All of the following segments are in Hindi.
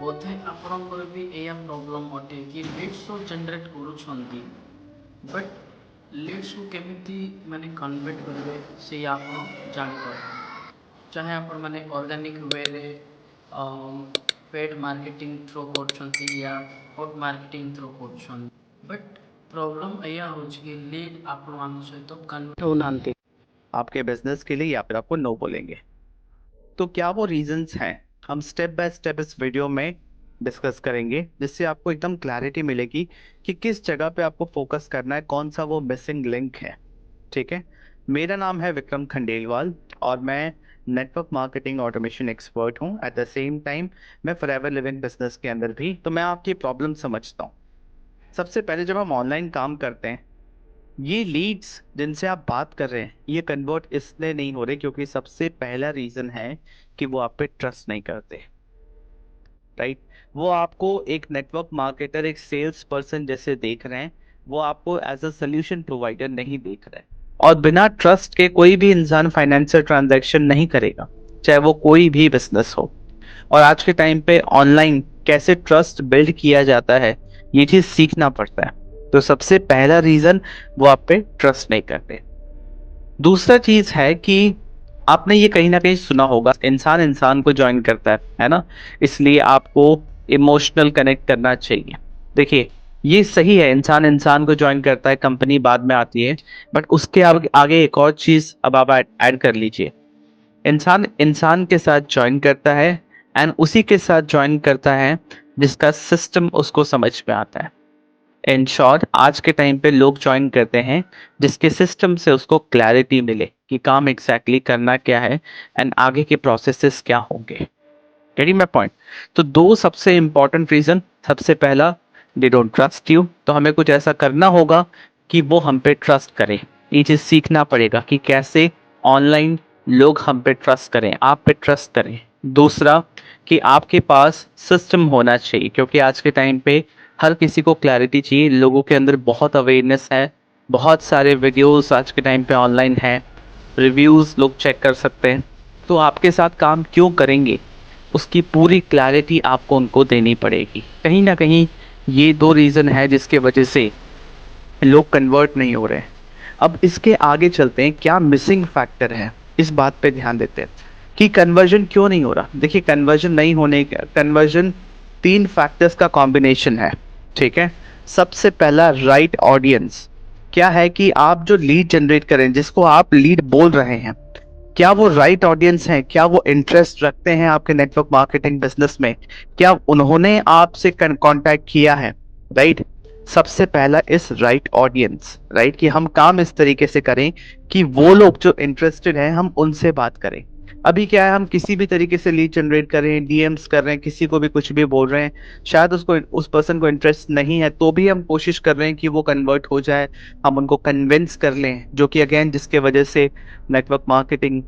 ବୋଧେ ଆପଣଙ୍କର ବି ଏଇଆ ପ୍ରୋବ୍ଲେମ୍ ଅଟେ କି ଲିଡ୍ସ ଜେନେରେଟ୍ କରୁଛନ୍ତି ବଟ୍ ଲିଡ୍ସକୁ କେମିତି ମାନେ କନଭର୍ଟ କରିବେ ସେଇଆ ଆପଣ ଜାଣିପାରୁନାହାନ୍ତି। ଚାहे ଆପଣ ମାନେ ଅର୍ଗାନିକ୍ ୱେରେ पेड मार्केटिंग थ्रो କରୁଛନ୍ତି या हॉट मार्केटिंग थ्रो କରୁଛନ୍ତି बट प्रॉब्लम एया हो कि लीड आपन सहित कन्वर्ट होनांती। आपके बिजनेस के लिए या फिर आपको नो बोलेंगे। तो क्या वो रीजंस हैं, हम स्टेप बाय स्टेप इस वीडियो में डिस्कस करेंगे, जिससे आपको एकदम क्लैरिटी मिलेगी कि किस जगह पे आपको फोकस करना है, कौन सा वो मिसिंग लिंक है। ठीक है। मेरा नाम है विक्रम खंडेलवाल और मैं नेटवर्क मार्केटिंग ऑटोमेशन एक्सपर्ट हूँ। एट द सेम टाइम मैं फॉरएवर लिविंग बिजनेस के अंदर भी, तो मैं आपकी प्रॉब्लम समझता हूँ। सबसे पहले जब हम ऑनलाइन काम करते हैं, ये लीड्स जिनसे आप बात कर रहे हैं ये कन्वर्ट इसलिए नहीं हो रहे क्योंकि सबसे पहला रीजन है कि वो आप पे ट्रस्ट नहीं करते। राइट। वो आपको एक नेटवर्क मार्केटर, एक सेल्स पर्सन जैसे देख रहे हैं, वो आपको एज अ सोल्यूशन प्रोवाइडर नहीं देख रहे हैं। और बिना ट्रस्ट के कोई भी इंसान फाइनेंशियल ट्रांजैक्शन नहीं करेगा, चाहे वो कोई भी बिजनेस हो। और आज के टाइम पे ऑनलाइन कैसे ट्रस्ट बिल्ड किया जाता है, ये चीज सीखना पड़ता है। तो सबसे पहला रीजन, वो आप पे ट्रस्ट नहीं करते। दूसरा चीज है कि आपने ये कहीं ना कहीं सुना होगा, इंसान इंसान को ज्वाइन करता है ना, इसलिए आपको इमोशनल कनेक्ट करना चाहिए। देखिए, ये सही है, इंसान इंसान को ज्वाइन करता है, कंपनी बाद में आती है। बट उसके आगे एक और चीज अब आप ऐड कर लीजिए। इंसान इंसान के साथ ज्वाइन करता है एंड उसी के साथ ज्वाइन करता है जिसका सिस्टम उसको समझ में आता है। इन शॉर्ट, आज के टाइम पे लोग ज्वाइन करते हैं जिसके सिस्टम से उसको क्लैरिटी मिले कि काम एग्जैक्टली करना क्या है एंड आगे के प्रोसेसेस क्या होंगे। Getting my point. तो दो सबसे इंपॉर्टेंट रीजन, सबसे पहला, दे डोंट ट्रस्ट यू, तो हमें कुछ ऐसा करना होगा कि वो हम पे ट्रस्ट करें। ये चीज सीखना पड़ेगा कि कैसे ऑनलाइन लोग हम पे ट्रस्ट करें, आप पे ट्रस्ट करें। दूसरा, कि आपके पास सिस्टम होना चाहिए, क्योंकि आज के टाइम पे हर किसी को क्लैरिटी चाहिए, लोगों के अंदर बहुत अवेयरनेस है, बहुत सारे वीडियोस आज के टाइम पे ऑनलाइन है, रिव्यूज लोग चेक कर सकते हैं। तो आपके साथ काम क्यों करेंगे, उसकी पूरी क्लैरिटी आपको उनको देनी पड़ेगी। कहीं ना कहीं ये दो रीज़न है जिसके वजह से लोग कन्वर्ट नहीं हो रहे हैं। अब इसके आगे चलते हैं, क्या मिसिंग फैक्टर है, इस बात पे ध्यान देते हैं कि कन्वर्जन क्यों नहीं हो रहा। देखिए, कन्वर्जन नहीं होने का कन्वर्जन तीन फैक्टर्स का कॉम्बिनेशन है। ठीक है। सबसे पहला, राइट ऑडियंस। क्या है कि आप जो लीड जनरेट करें, जिसको आप लीड बोल रहे हैं, क्या वो राइट ऑडियंस है, क्या वो इंटरेस्ट रखते हैं आपके नेटवर्क मार्केटिंग बिजनेस में, क्या उन्होंने आपसे कांटेक्ट किया है। राइट। सबसे पहला इस राइट ऑडियंस, राइट, कि हम काम इस तरीके से करें कि वो लोग जो इंटरेस्टेड हैं हम उनसे बात करें। अभी क्या है, हम किसी भी तरीके से लीड जनरेट कर रहे हैं, डीएम्स कर रहे हैं, किसी को भी कुछ भी बोल रहे हैं, शायद उसको, उस पर्सन को इंटरेस्ट नहीं है, तो भी हम कोशिश कर रहे हैं कि वो कन्वर्ट हो जाए, हम उनको कन्विंस कर लें, जो कि अगेन जिसके वजह से नेटवर्क मार्केटिंग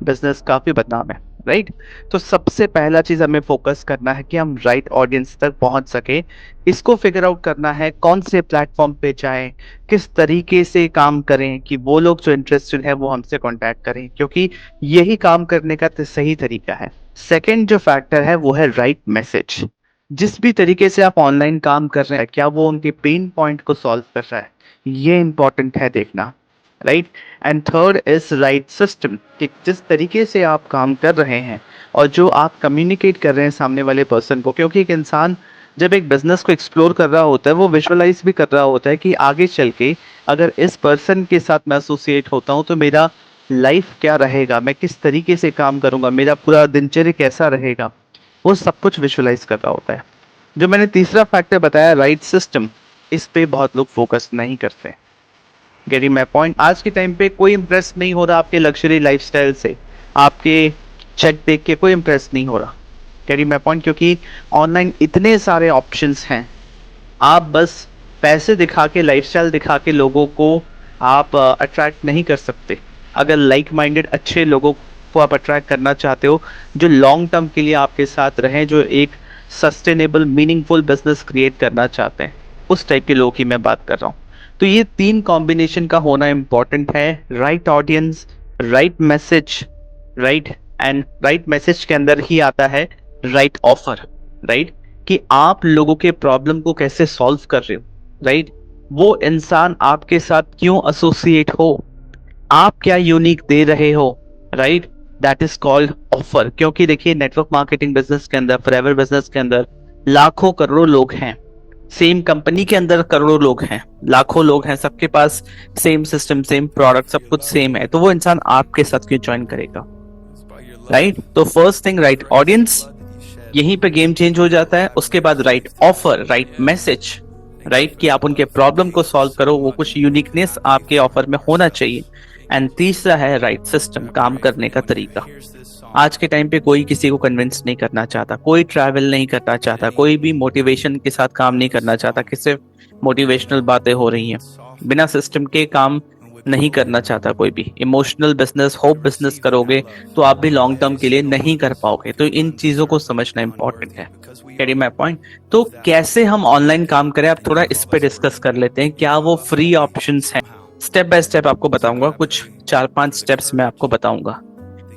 बिजनेस काफी बदनाम है। राइट। तो सबसे पहला चीज हमें फोकस करना है कि हम राइट ऑडियंस तक पहुंच सके। इसको फिगर आउट करना है कौन से प्लेटफॉर्म पे जाएं, किस तरीके से काम करें कि वो लोग जो इंटरेस्टेड है वो हमसे कांटेक्ट करें, क्योंकि यही काम करने का सही तरीका है। सेकंड जो फैक्टर है वो है राइट मैसेज। जिस भी तरीके से आप ऑनलाइन काम कर रहे हैं, क्या वो उनके पेन पॉइंट को सॉल्व कर रहा है, ये इंपॉर्टेंट है देखना। Right. And third is right system, कि जिस तरीके से आप काम कर रहे हैं और जो आप कम्युनिकेट कर रहे हैं सामने वाले पर्सन को, क्योंकि एक इंसान जब एक बिजनेस को एक्सप्लोर कर रहा होता है, वो विजुअलाइज भी कर रहा होता है कि आगे चल के अगर इस पर्सन के साथ मैं एसोसिएट होता हूँ तो मेरा लाइफ क्या रहेगा, मैं किस तरीके से काम करूंगा, मेरा पूरा दिनचर्या कैसा रहेगा, वो सब कुछ विजुअलाइज कर रहा होता है। जो मैंने तीसरा फैक्टर बताया, राइट सिस्टम, इस पे बहुत लोग फोकस नहीं करते। Getting my point. आज के टाइम पे कोई इंप्रेस नहीं हो रहा आपके लग्जरी लाइफस्टाइल से, आपके चेक देख के कोई इंप्रेस नहीं हो रहा। Getting my point. क्योंकि ऑनलाइन इतने सारे ऑप्शंस हैं, आप बस पैसे दिखा के, लाइफस्टाइल दिखा के लोगों को आप अट्रैक्ट नहीं कर सकते। अगर लाइक माइंडेड अच्छे लोगों को आप अट्रैक्ट करना चाहते हो, जो लॉन्ग टर्म के लिए आपके साथ रहें, जो एक सस्टेनेबल मीनिंगफुल बिजनेस क्रिएट करना चाहते हैं, उस टाइप के लोगों की मैं बात कर रहा हूँ। तो ये तीन कॉम्बिनेशन का होना इंपॉर्टेंट है, right audience, right message, right, and right message के अंदर ही आता है राइट ऑफर। राइट, कि आप लोगों के प्रॉब्लम को कैसे सॉल्व कर रहे हो, राइट, वो इंसान आपके साथ क्यों एसोसिएट हो, आप क्या यूनिक दे रहे हो, right, that is called offer. क्योंकि देखिए नेटवर्क मार्केटिंग बिजनेस के अंदर, फॉरएवर बिजनेस के अंदर लाखों करोड़ों लोग हैं, सेम कंपनी के अंदर करोड़ों लोग हैं, लाखों लोग हैं, सबके पास सेम सिस्टम, सेम प्रोडक्ट, सब कुछ सेम है, तो वो इंसान आपके साथ क्यों ज्वाइन करेगा, राइट। तो फर्स्ट थिंग, राइट ऑडियंस, यहीं पे गेम चेंज हो जाता है। उसके बाद right offer, right message, right, कि आप उनके प्रॉब्लम को सॉल्व करो, वो कुछ यूनिकनेस आपके ऑफर में होना चाहिए। एंड तीसरा है राइट सिस्टम, काम करने का तरीका। आज के टाइम पे कोई किसी को कन्विंस नहीं करना चाहता, कोई ट्रैवल नहीं करना चाहता, कोई भी मोटिवेशन के साथ काम नहीं करना चाहता कि सिर्फ मोटिवेशनल बातें हो रही हैं, बिना सिस्टम के काम नहीं करना चाहता कोई भी। इमोशनल बिजनेस, होप बिजनेस करोगे तो आप भी लॉन्ग टर्म के लिए नहीं कर पाओगे। तो इन चीजों को समझना इंपॉर्टेंट है। Carry my point. तो कैसे हम ऑनलाइन काम करें, आप थोड़ा इस पे डिस्कस कर लेते हैं। क्या वो फ्री ऑप्शंस हैं? स्टेप बाय स्टेप आपको बताऊंगा, कुछ 4-5 स्टेप्स मैं आपको बताऊंगा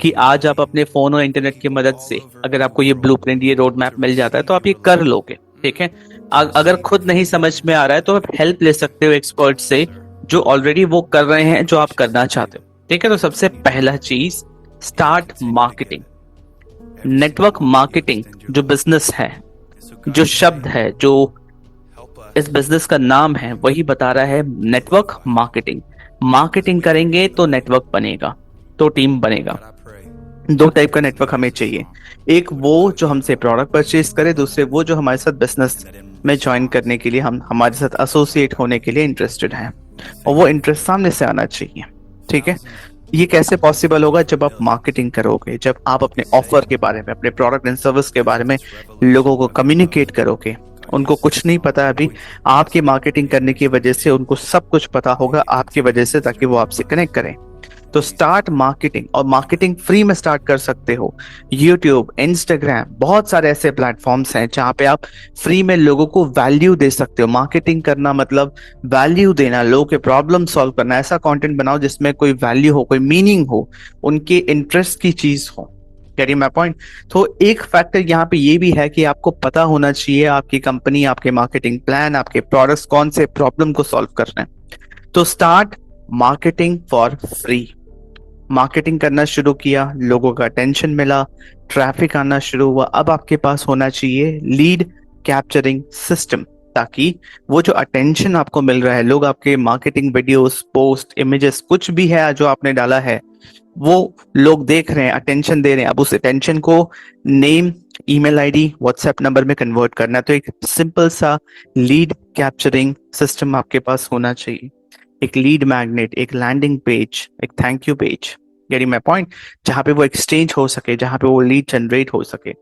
कि आज आप अपने फोन और इंटरनेट की मदद से, अगर आपको ये ब्लूप्रिंट, ये रोड मैप मिल जाता है तो आप ये कर लोगे, ठीक है। अगर खुद नहीं समझ में आ रहा है तो आप हेल्प ले सकते हो एक्सपर्ट से, जो ऑलरेडी वो कर रहे हैं जो आप करना चाहते हो, ठीक है। तो सबसे पहला चीज, स्टार्ट मार्केटिंग। नेटवर्क मार्केटिंग जो बिजनेस है, जो शब्द है, जो इस बिजनेस का नाम है, वही बता रहा है नेटवर्क मार्केटिंग। मार्केटिंग करेंगे तो नेटवर्क बनेगा, तो टीम बनेगा। दो टाइप का नेटवर्क हमें चाहिए, एक वो जो हमसे प्रोडक्ट परचेज करे, दूसरे वो जो हमारे साथ बिजनेस में ज्वाइन करने के लिए, हम हमारे साथ एसोसिएट होने के लिए इंटरेस्टेड हैं, और वो इंटरेस्ट सामने से आना चाहिए, ठीक है। ये कैसे पॉसिबल होगा? जब आप मार्केटिंग करोगे, जब आप अपने ऑफर के बारे में, अपने प्रोडक्ट एंड सर्विस के बारे में लोगों को कम्युनिकेट करोगे। उनको कुछ नहीं पता अभी, आपकी मार्केटिंग करने की वजह से उनको सब कुछ पता होगा आपकी वजह से, ताकि वो आपसे कनेक्ट करें। तो स्टार्ट मार्केटिंग, और मार्केटिंग फ्री में स्टार्ट कर सकते हो। यूट्यूब, इंस्टाग्राम, बहुत सारे ऐसे प्लेटफॉर्म्स हैं जहां पे आप फ्री में लोगों को वैल्यू दे सकते हो। मार्केटिंग करना मतलब वैल्यू देना, लोगों के प्रॉब्लम सॉल्व करना। ऐसा कंटेंट बनाओ जिसमें कोई वैल्यू हो, कोई मीनिंग हो, उनके इंटरेस्ट की चीज हो। Carry my point. तो एक फैक्टर यहाँ पे ये भी है कि आपको पता होना चाहिए आपकी कंपनी, आपके मार्केटिंग प्लान, आपके प्रोडक्ट्स कौन से प्रॉब्लम को सॉल्व कर रहे हैं। तो start marketing for free. Marketing करना शुरू किया, लोगों का अटेंशन मिला, ट्रैफिक आना शुरू हुआ। अब आपके पास होना चाहिए लीड कैप्चरिंग सिस्टम, ताकि वो जो अटेंशन आपको मिल रहा है, लोग आपके मार्केटिंग वीडियोस, पोस्ट, इमेजेस, कुछ भी है जो आपने डाला है, वो लोग देख रहे हैं, अटेंशन दे रहे हैं। अब उस अटेंशन को name, email ID, WhatsApp number में कन्वर्ट करना है। तो एक सिंपल सा लीड कैप्चरिंग सिस्टम आपके पास होना चाहिए। एक लीड मैग्नेट, एक लैंडिंग पेज, एक thank you page, getting my point, जहां पे वो एक्सचेंज हो सके, जहां पे वो लीड जनरेट हो सके।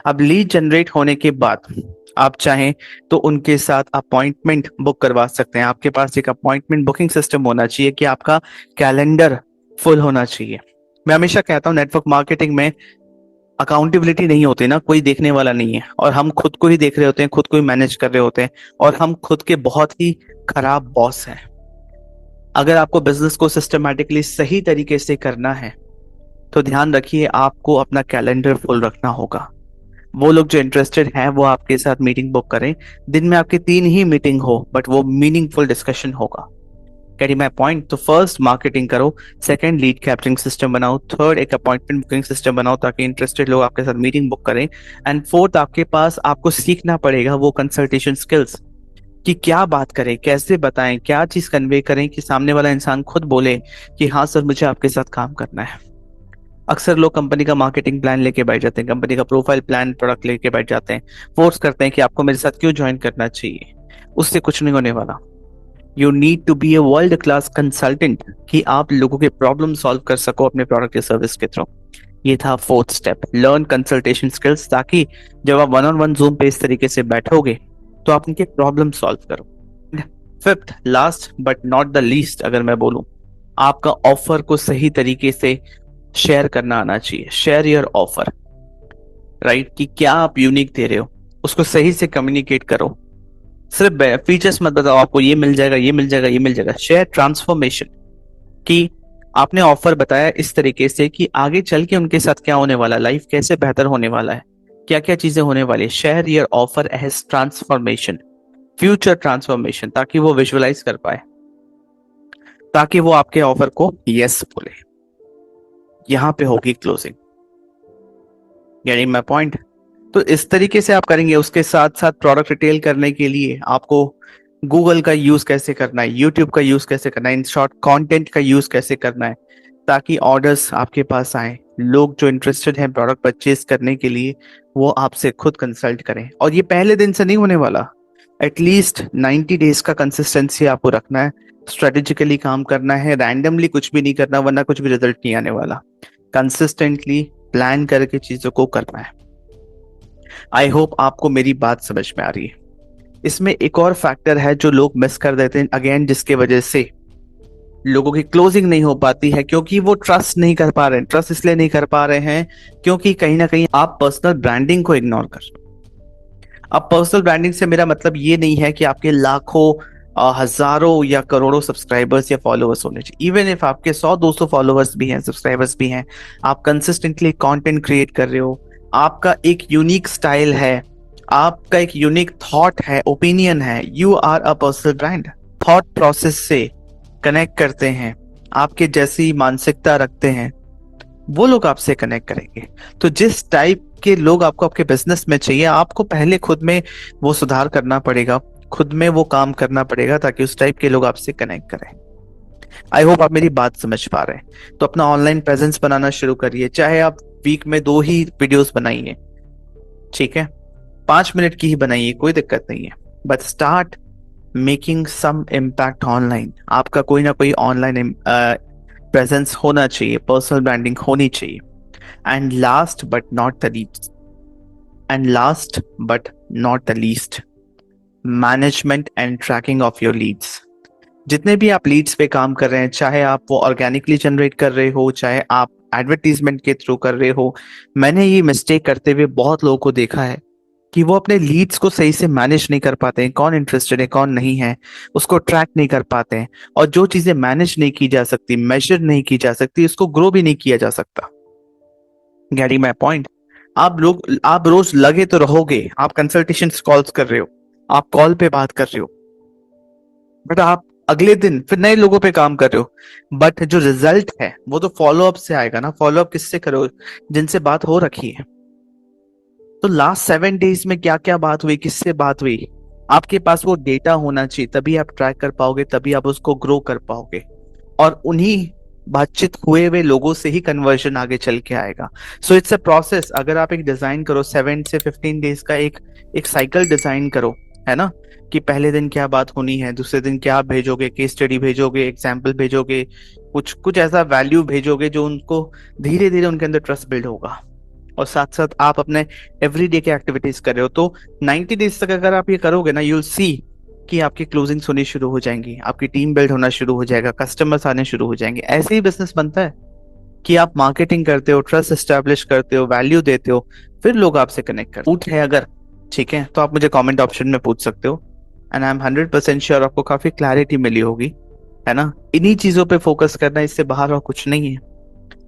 अब लीड जनरेट होने के बाद आप चाहें तो उनके साथ अपॉइंटमेंट बुक करवा सकते हैं। आपके पास एक अपॉइंटमेंट बुकिंग सिस्टम होना चाहिए कि आपका कैलेंडर फुल होना चाहिए। मैं हमेशा कहता हूँ नेटवर्क मार्केटिंग में अकाउंटेबिलिटी नहीं होती ना, कोई देखने वाला नहीं है, और हम खुद को ही देख रहे होते हैं, खुद को ही मैनेज कर रहे होते हैं, और हम खुद के बहुत ही खराब बॉस हैं। अगर आपको बिजनेस को सिस्टमैटिकली सही तरीके से करना है तो ध्यान रखिए, आपको अपना कैलेंडर फुल रखना होगा। वो लोग जो इंटरेस्टेड हैं वो आपके साथ मीटिंग बुक करें। दिन में आपकी 3 ही मीटिंग हो, बट वो मीनिंगफुल डिस्कशन होगा। Carry my point. तो फर्स्ट मार्केटिंग करो, सेकंड लीड कैप्चरिंग सिस्टम बनाओ, थर्ड एक अपॉइंटमेंट बुकिंग सिस्टम बनाओ ताकि इंटरेस्टेड लोग आपके साथ मीटिंग बुक करें, एंड फोर्थ आपके पास, आपको सीखना पड़ेगा वो कंसल्टेशन स्किल्स, कि क्या बात करें, कैसे बताएं, क्या चीज कन्वे करें कि सामने वाला इंसान खुद बोले कि हाँ सर मुझे आपके साथ काम करना है। अक्सर लोग कंपनी का मार्केटिंग प्लान लेके बैठ जाते हैं, कंपनी का प्रोफाइल प्लान, प्रोडक्ट लेके बैठ जाते हैं, फोर्स करते हैं कि आपको मेरे साथ क्यों ज्वाइन करना चाहिए। उससे कुछ नहीं होने वाला। You need to be a world class consultant, कि आप लोगों के प्रॉब्लम सॉल्व कर सको अपने प्रोडक्ट या सर्विस के थ्रू। ये था fourth step, learn consultation skills, ताकि जब आप वन ऑन वन जूम पे इस तरीके से बैठोगे तो आप उनके प्रॉब्लम सॉल्व करो। Fifth, last but not the least, अगर मैं बोलूं, आपका ऑफर को सही तरीके से शेयर करना आना चाहिए। शेयर योर ऑफर, राइट, कि क्या आप यूनिक दे रहे हो, उसको सही से कम्युनिकेट करो। सिर्फ फीचर्स मत बताओ आपको ये मिल जाएगा, ये मिल जाएगा, ये मिल जाएगा। शेयर ट्रांसफॉर्मेशन, कि आपने ऑफर बताया इस तरीके से कि आगे चल के उनके साथ क्या होने वाला है, लाइफ कैसे बेहतर होने वाला है, क्या क्या चीजें होने वाली है। Share your offer as transformation, future transformation, ताकि वो विजुअलाइज कर पाए, ताकि वो आपके ऑफर को यस बोले। यहां पे होगी क्लोजिंग। Getting my point? तो इस तरीके से आप करेंगे। उसके साथ साथ प्रोडक्ट रिटेल करने के लिए आपको गूगल का यूज कैसे करना है, यूट्यूब का यूज कैसे करना है, इन शॉर्ट कंटेंट का यूज कैसे करना है, ताकि ऑर्डर्स आपके पास आए। लोग जो इंटरेस्टेड हैं प्रोडक्ट परचेज करने के लिए, वो आपसे खुद कंसल्ट करें। और ये पहले दिन से नहीं होने वाला। एटलीस्ट 90 डेज का कंसिस्टेंसी आपको रखना है, स्ट्रेटेजिकली काम करना है, रैंडमली कुछ भी नहीं करना, वरना कुछ भी रिजल्ट नहीं आने वाला। कंसिस्टेंटली प्लान करके चीजों को करना है। आई होप आपको मेरी बात समझ में आ रही है। इसमें एक और फैक्टर है जो लोग मिस कर देते हैं अगेन, जिसके वजह से लोगों की क्लोजिंग नहीं हो पाती है, क्योंकि वो ट्रस्ट नहीं कर पा रहे हैं। ट्रस्ट इसलिए नहीं कर पा रहे हैं क्योंकि कहीं ना कहीं आप पर्सनल ब्रांडिंग को इग्नोर कर रहे हो। अब पर्सनल ब्रांडिंग से मेरा मतलब ये नहीं है कि आपके लाखों हजारों या करोड़ों सब्सक्राइबर्स या फॉलोअर्स होने चाहिए। इवन इफ आपके 100-200 फॉलोअर्स भी हैं, सब्सक्राइबर्स भी हैं, आप कंसिस्टेंटली कंटेंट क्रिएट कर रहे हो, आपका एक यूनिक स्टाइल है, आपका एक यूनिक थॉट है, ओपिनियन है, you are a personal brand. Thought process से कनेक्ट करते हैं, आपके जैसी मानसिकता रखते हैं, वो लोग आपसे कनेक्ट करेंगे। तो जिस टाइप के लोग आपको आपके बिजनेस में चाहिए, आपको पहले खुद में वो सुधार करना पड़ेगा, खुद में वो काम करना पड़ेगा, ताकि उस टाइप के लोग आपसे कनेक्ट करें। आई होप आप मेरी बात समझ पा रहे हैं। तो अपना ऑनलाइन प्रेजेंस बनाना शुरू करिए, चाहे आप वीक में 2 ही वीडियोस बनाइए, ठीक है, 5 मिनट की ही बनाइए, कोई दिक्कत नहीं है, but start making some impact online. आपका कोई ना कोई ऑनलाइन प्रेजेंस होना चाहिए, पर्सनल ब्रांडिंग होनी चाहिए। And last but not the least, management and tracking of your leads. जितने भी आप लीड्स पे काम कर रहे हैं, चाहे आप वो ऑर्गेनिकली जनरेट कर रहे हो, चाहे आप एडवर्टीजमेंट के थ्रू कर रहे हो, मैंने ये मिस्टेक करते हुए बहुत लोगों को देखा है कि वो अपने लीड्स को सही से मैनेज नहीं कर पाते हैं। कौन इंटरेस्टेड है, कौन नहीं है, उसको ट्रैक नहीं कर पाते हैं। और जो चीजें मैनेज नहीं की जा सकती, मेजर नहीं की जा सकती, उसको ग्रो भी नहीं किया जा सकता। Getting my point? आप रोज लगे तो रहोगे, आप कंसल्टेशन कॉल्स कर रहे हो, आप कॉल पे बात कर रहे हो, बट आप अगले दिन फिर नए लोगों पे काम कर रहे हो। बट जो रिजल्ट है वो तो फॉलोअप से आएगा ना। फॉलोअप किससे करो? जिनसे बात हो रखी है। तो लास्ट 7 डेज में क्या क्या बात हुई, किससे बात हुई, आपके पास वो डेटा होना चाहिए, तभी आप ट्रैक कर पाओगे, तभी आप उसको ग्रो कर पाओगे। और उन्हीं बातचीत हुए हुए लोगों से ही कन्वर्जन आगे चल के आएगा। So it's a process. अगर आप एक डिजाइन करो, 7 से 15 डेज का एक साइकिल डिजाइन करो, है ना, कि पहले दिन क्या बात होनी है, दूसरे दिन क्या भेजोगे, केस स्टडी भेजोगे, एग्जाम्पल भेजोगे, कुछ कुछ ऐसा वैल्यू भेजोगे जो उनको धीरे धीरे उनके अंदर ट्रस्ट बिल्ड होगा। और साथ साथ आप अपने एवरीडे के एक्टिविटीज कर रहे हो, तो 90 डेज तक अगर आप ये करोगे ना, यू विल सी कि आपकी क्लोजिंग्स होनी शुरू हो जाएंगी, आपकी टीम बिल्ड होना शुरू हो जाएगा, कस्टमर्स आने शुरू हो जाएंगे। ऐसे ही बिजनेस बनता है कि आप मार्केटिंग करते हो, ट्रस्ट एस्टेब्लिश करते हो, वैल्यू देते हो, फिर लोग आपसे कनेक्ट करते हो। पूछ है अगर, ठीक है, तो आप मुझे कमेंट ऑप्शन में पूछ सकते हो। एंड आई एम 100% श्योर आपको काफी क्लैरिटी मिली होगी, है ना। इन्हीं चीजों पे फोकस करना, इससे बाहर और कुछ नहीं है।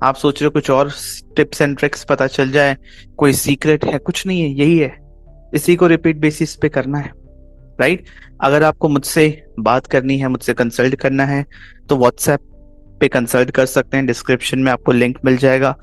आप सोच रहे हो कुछ और टिप्स एंड ट्रिक्स पता चल जाए, कोई सीक्रेट है, कुछ नहीं है, यही है। इसी को रिपीट बेसिस पे करना है, राइट। अगर आपको मुझसे बात करनी है, मुझसे कंसल्ट करना है, तो व्हाट्सएप पे कंसल्ट कर सकते हैं। डिस्क्रिप्शन में आपको लिंक मिल जाएगा,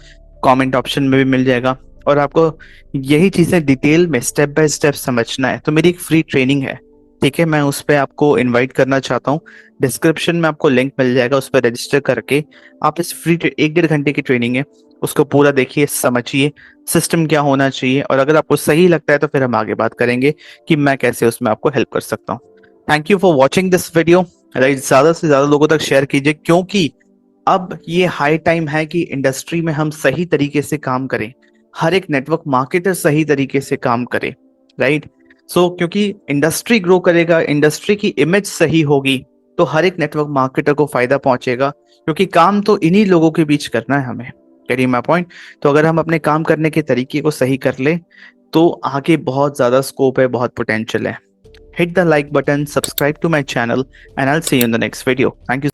कमेंट ऑप्शन में भी मिल जाएगा। और आपको यही चीजें डिटेल में स्टेप बाय स्टेप समझना है, तो मेरी एक फ्री ट्रेनिंग है, ठीक है, मैं उस पर आपको इनवाइट करना चाहता हूँ। डिस्क्रिप्शन में आपको लिंक मिल जाएगा, उस पर रजिस्टर करके आप इस फ्री 1-1.5 घंटे की ट्रेनिंग है, उसको पूरा देखिए, समझिए सिस्टम क्या होना चाहिए। और अगर आपको सही लगता है तो फिर हम आगे बात करेंगे कि मैं कैसे उसमें आपको हेल्प कर सकता हूँ। Thank you for watching this video. Right, ज्यादा से ज्यादा लोगों तक शेयर कीजिए, क्योंकि अब ये हाई टाइम है कि इंडस्ट्री में हम सही तरीके से काम करें, हर एक नेटवर्क मार्केटर सही तरीके से काम करे, राइट। सो क्योंकि इंडस्ट्री ग्रो करेगा, इंडस्ट्री की इमेज सही होगी, तो हर एक नेटवर्क मार्केटर को फायदा पहुंचेगा, क्योंकि काम तो इन्हीं लोगों के बीच करना है हमें। Getting my point? तो अगर हम अपने काम करने के तरीके को सही कर ले, तो आगे बहुत ज्यादा स्कोप है, बहुत पोटेंशियल है। Hit the like button, subscribe to my channel, and I'll see you in the next video. Thank you.